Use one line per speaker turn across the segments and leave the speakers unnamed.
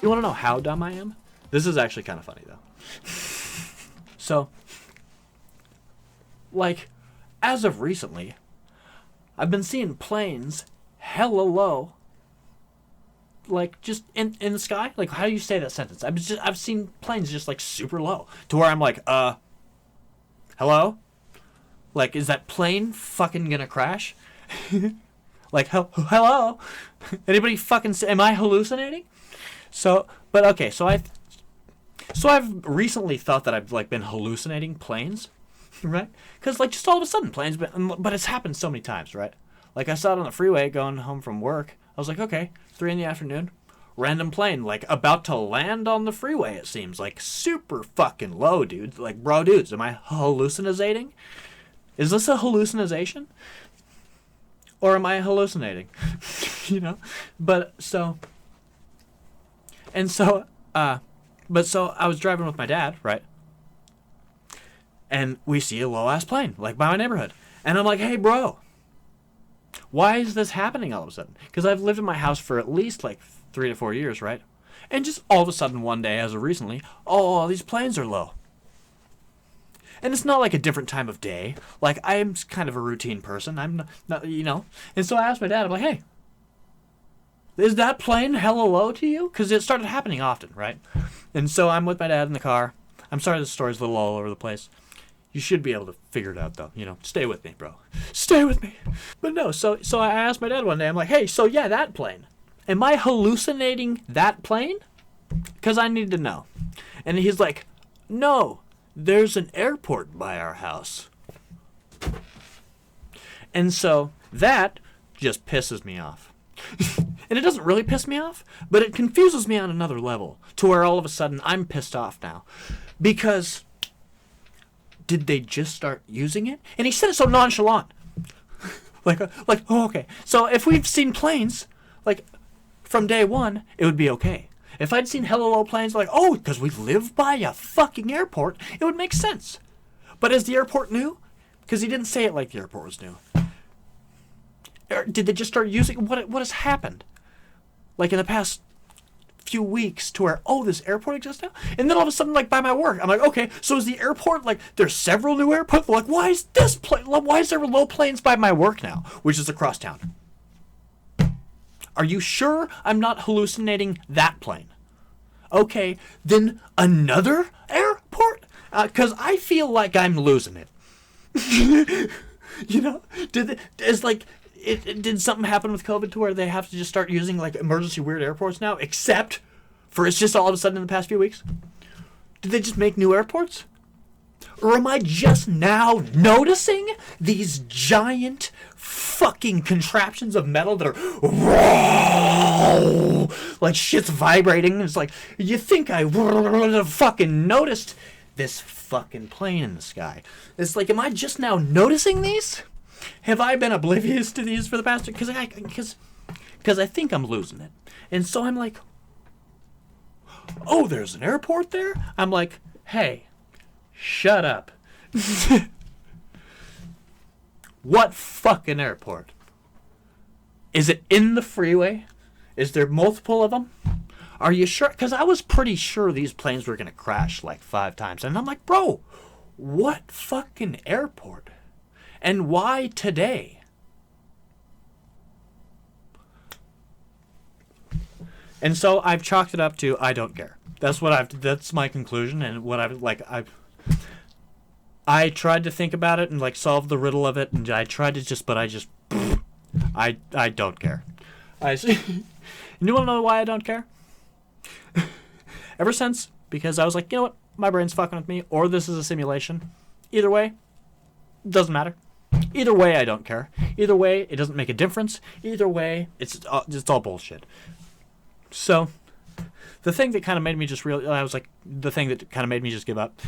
You want to know how dumb I am? This is actually kind of funny, though. So, like, as of recently, I've been seeing planes hella low. Like, just in the sky. Like, how do you say that sentence? I've seen planes just, like, super low. To where I'm like, hello? Like, is that plane fucking gonna crash? Like, hello? Anybody fucking am I hallucinating? So, but okay, so I've recently thought that I've, like, been hallucinating planes, right? Because, like, just all of a sudden planes, but it's happened so many times, right? Like, I saw it on the freeway going home from work. I was like, okay, 3 in the afternoon. Random plane, like, about to land on the freeway, it seems. Like, super fucking low, dude. Like, bro, dudes, am I hallucinating? Is this a hallucination? Or am I hallucinating? You know? But, so... And so, but so I was driving with my dad, right? And we see a low-ass plane, like, by my neighborhood. And I'm like, hey, bro, why is this happening all of a sudden? Because I've lived in my house for at least, like, 3 to 4 years, right? And just all of a sudden one day, as of recently, oh, these planes are low. And it's not like a different time of day. Like, I'm kind of a routine person. I'm not, you know. And so I asked my dad, I'm like, hey, is that plane hella low to you? Because it started happening often, right? And so I'm with my dad in the car. I'm sorry this story's a little all over the place. You should be able to figure it out, though. You know, stay with me, bro. Stay with me. But no, so I asked my dad one day, I'm like, hey, so yeah, that plane. Am I hallucinating that plane? Because I need to know. And he's like, no, there's an airport by our house. And so that just pisses me off. And it doesn't really piss me off, but it confuses me on another level, to where all of a sudden I'm pissed off now. Because did they just start using it? And he said it so nonchalant. like, oh, okay. So if we've seen planes, like, from day one, it would be okay. If I'd seen hella low planes, like, oh, because we live by a fucking airport, it would make sense. But is the airport new? Because he didn't say it like the airport was new. Or did they just start using what has happened? Like in the past few weeks to where, oh, this airport exists now? And then all of a sudden, like, by my work, I'm like, okay, so is the airport, like, there's several new airports? Like, why is why is there low planes by my work now? Which is across town. Are you sure I'm not hallucinating that plane? Okay, then another airport? Because I feel like I'm losing it. You know? Did something happen with COVID to where they have to just start using, like, emergency weird airports now? Except for it's just all of a sudden in the past few weeks? Did they just make new airports? Or am I just now noticing these giant fucking contraptions of metal that are like shit's vibrating? It's like, you think I would have fucking noticed this fucking plane in the sky? It's like, am I just now noticing these? Have I been oblivious to these for the past? Because I think I'm losing it. And so I'm like, oh, there's an airport there? I'm like, hey, shut up. What fucking airport? Is it in the freeway? Is there multiple of them? Are you sure? Because I was pretty sure these planes were going to crash like 5 times. And I'm like, bro, what fucking airport? And why today? And so I've chalked it up to I don't care. That's my conclusion, and what I tried to think about it and, like, solve the riddle of it, and I tried to I don't care. You want to know why I don't care? Ever since, because I was like, you know what, my brain's fucking with me, or this is a simulation. Either way, doesn't matter. Either way, I don't care. Either way, it doesn't make a difference. Either way, it's all bullshit. So, the thing that kind of made me just the thing that kind of made me just give up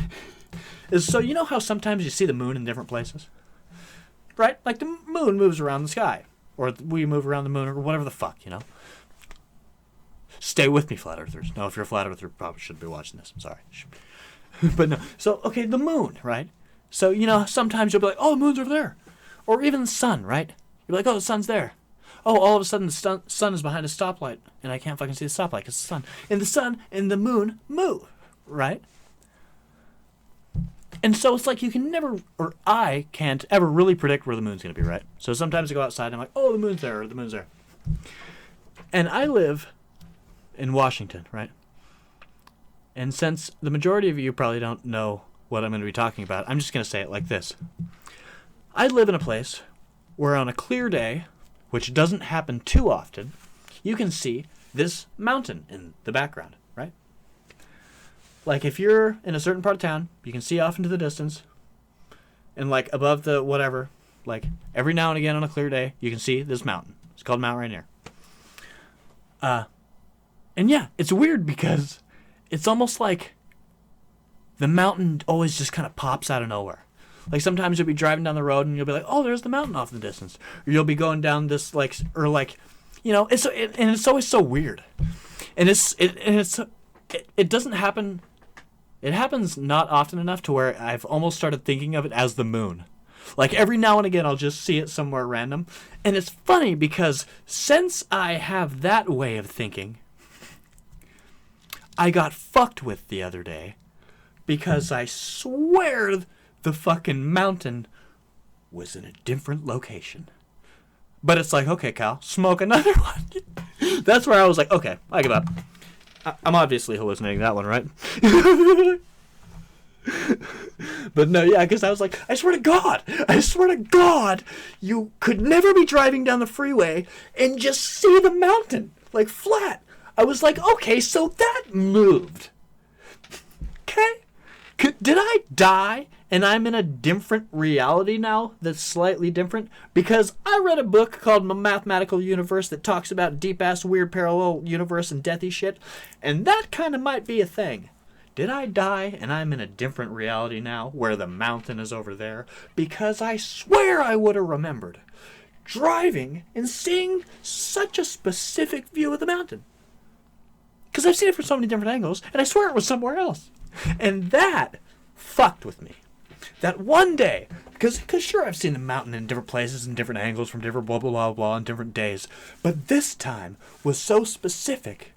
is, so you know how sometimes you see the moon in different places? Right? Like, the moon moves around the sky. Or we move around the moon, or whatever the fuck, you know? Stay with me, flat earthers. No, if you're a flat earther, you probably shouldn't be watching this. I'm sorry. But no. So, okay, the moon, right? So, you know, sometimes you'll be like, oh, the moon's over there. Or even the sun, right? You'll be like, oh, the sun's there. oh, all of a sudden the sun is behind a stoplight, and I can't fucking see the stoplight because the sun and the moon move, right? And so it's like you can never, or I can't ever really predict where the moon's going to be, right? So sometimes I go outside and I'm like, oh, the moon's there, or the moon's there. And I live in Washington, right? And since the majority of you probably don't know what I'm going to be talking about, I'm just going to say it like this. I live in a place where on a clear day, which doesn't happen too often, you can see this mountain in the background, right? Like if you're in a certain part of town, you can see off into the distance, and like above the whatever, like every now and again on a clear day, you can see this mountain. It's called Mount Rainier. And yeah, it's weird because it's almost like the mountain always just kind of pops out of nowhere. Like sometimes you'll be driving down the road and you'll be like, oh, there's the mountain off in the distance. Or you'll be going down this like, or like, you know, it's always so weird. And it doesn't happen. It happens not often enough to where I've almost started thinking of it as the moon. Like every now and again, I'll just see it somewhere random. And it's funny because since I have that way of thinking, I got fucked with the other day because I swear the fucking mountain was in a different location. But it's like, okay, Kyle, smoke another one. That's where I was like, okay, I give up. I'm obviously hallucinating that one, right? But no, yeah, because I was like, I swear to God, you could never be driving down the freeway and just see the mountain, like flat. I was like, okay, so that moved. Okay? Did I die and I'm in a different reality now that's slightly different? Because I read a book called Mathematical Universe that talks about deep-ass weird parallel universe and deathy shit, and that kind of might be a thing. Did I die and I'm in a different reality now where the mountain is over there? Because I swear I would have remembered driving and seeing such a specific view of the mountain. Because I've seen it from so many different angles, and I swear it was somewhere else. And that fucked with me. That one day, because sure, I've seen the mountain in different places and different angles from different blah, blah, blah, blah, on different days. But this time was so specific,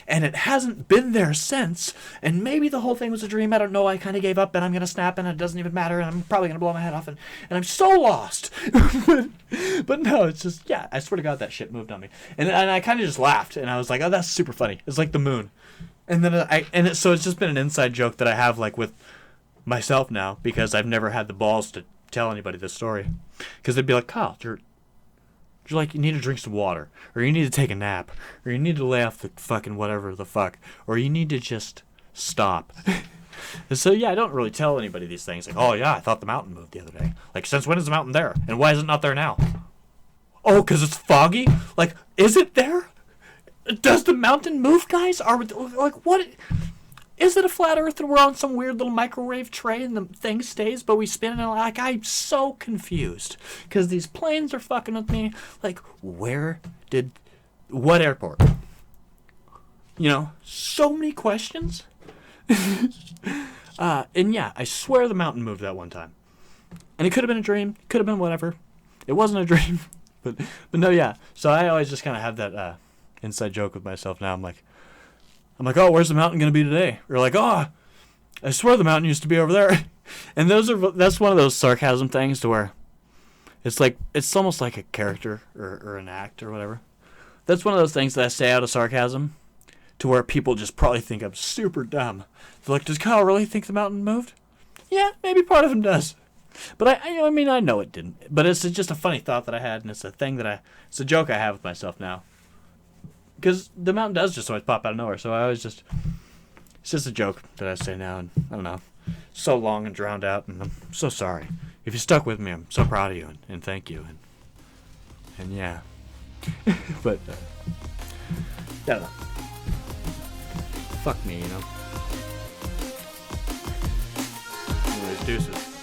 and it hasn't been there since. And maybe the whole thing was a dream. I don't know. I kind of gave up, and I'm going to snap, and it doesn't even matter, and I'm probably going to blow my head off, and I'm so lost. But no, it's just, yeah, I swear to God, that shit moved on me. And I kind of just laughed, and I was like, oh, that's super funny. It's like the moon. And then so it's just been an inside joke that I have like with myself now because I've never had the balls to tell anybody this story. Because they'd be like, Kyle, you're like, you need to drink some water, or you need to take a nap, or you need to lay off the fucking whatever the fuck, or you need to just stop. And so yeah, I don't really tell anybody these things. Like, oh yeah, I thought the mountain moved the other day. Like, since when is the mountain there? And why is it not there now? Oh, because it's foggy? Like, is it there? Does the mountain move, guys? Are we, like, what? Is it a flat earth and we're on some weird little microwave tray and the thing stays, but we spin it? Like, I'm so confused. Because these planes are fucking with me. Like, what airport? You know, so many questions. And yeah, I swear the mountain moved that one time. And it could have been a dream. Could have been whatever. It wasn't a dream. But no, yeah. So I always just kind of have that, inside joke with myself now. I'm like, oh, where's the mountain going to be today? Or like, oh, I swear the mountain used to be over there. And that's one of those sarcasm things to where it's like, it's almost like a character or an act or whatever. That's one of those things that I say out of sarcasm to where people just probably think I'm super dumb. They're like, does Kyle really think the mountain moved? Yeah, maybe part of him does. But I mean, I know it didn't. But it's just a funny thought that I had, and it's a thing it's a joke I have with myself now. Because the mountain does just always pop out of nowhere, so I always it's just a joke that I say now, and I don't know, so long and drowned out, and I'm so sorry. If you stuck with me, I'm so proud of you, and thank you, and yeah. But, I don't know. Fuck me, you know. Anyways, deuces.